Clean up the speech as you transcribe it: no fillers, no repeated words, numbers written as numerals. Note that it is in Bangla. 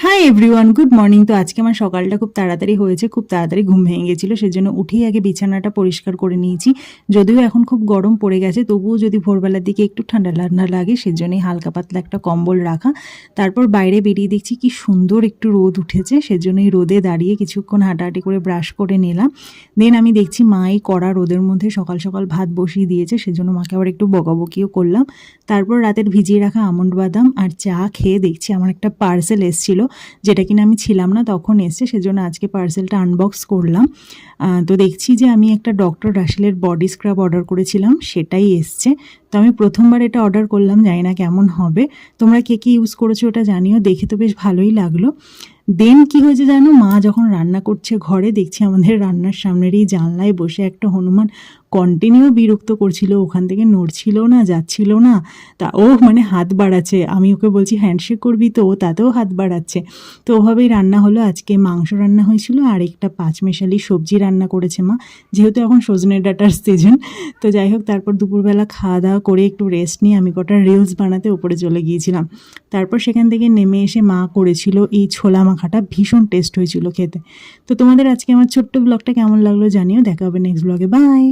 Hi everyone, good morning. তো আজকে আমার সকালটা খুব তাড়াতাড়ি হয়েছে, খুব তাড়াতাড়ি ঘুম ভেঙে গেছিলো, সেজন্য উঠেই আগে বিছানাটা পরিষ্কার করে নিয়েছি। যদিও এখন খুব গরম পড়ে গেছে, তবুও যদি ভোরবেলার দিকে একটু ঠান্ডা ঠান্ডা লাগে সেজন্যই হালকা পাতলা একটা কম্বল রাখা। তারপর বাইরে বেরিয়ে দেখছি কি সুন্দর একটু রোদ উঠেছে, সেজন্যই রোদে দাঁড়িয়ে কিছুক্ষণ হাঁটাহাঁটি করে ব্রাশ করে নিলাম। দেন আমি দেখছি মাই কড়া রোদের মধ্যে সকাল সকাল ভাত বসিয়ে দিয়েছে, সেজন্য মাকে আবার একটু বকাবকিও করলাম। তারপর রাতের ভিজিয়ে রাখা আমন্ড বাদাম আর চা খেয়ে দেখছি আমার একটা পার্সেল এসেছিলো, যেটা কিনা আমি ছিলাম না তখন এসছে, সেজন্য আজকে পার্সেলটা আনবক্স করলাম। তো দেখছি যে আমি একটা ডক্টর রাসেলের বডি স্ক্রাব অর্ডার করেছিলাম, সেটাই এসছে। তো আমি প্রথমবার এটা অর্ডার করলাম, জানি না কেমন হবে। তোমরা কে কে ইউজ করেছো ওটা জানিও, দেখে তো বেশ ভালোই লাগলো। দেন কি হয়েছে জানো, মা যখন রান্না করছে ঘরে, দেখছি আমাদের রান্নার সামনেরই জানলায় বসে একটা হনুমান কন্টিনিউ বিরক্ত করছিল, ওখান থেকে নড়ছিল না, যাচ্ছিল না। তা ও মানে হাত বাড়াচ্ছে, আমি ওকে বলছি হ্যান্ডশেক করবি, তো ও তাতেও হাত বাড়াচ্ছে। তো ওভাবেই রান্না হলো। আজকে মাংস রান্না হয়েছিল আর একটা পাঁচমেশালি সবজি রান্না করেছে মা, যেহেতু এখন সজনে ডাঁটার সিজন। তো যাই হোক, তারপর দুপুরবেলা খাওয়া দাওয়া করে একটু রেস্ট নিয়ে আমি কটা রিলস বানাতে উপরে চলে গিয়েছিলাম। তারপর সেখান থেকে নেমে এসে মা করেছিল এই ছোলা মাখাটা, ভীষণ টেস্ট হয়েছিল খেতে। তো তোমাদের আজকে আমার ছোট্ট ব্লগটা কেমন লাগলো জানিও। দেখা হবে নেক্সট ব্লগে, বাই।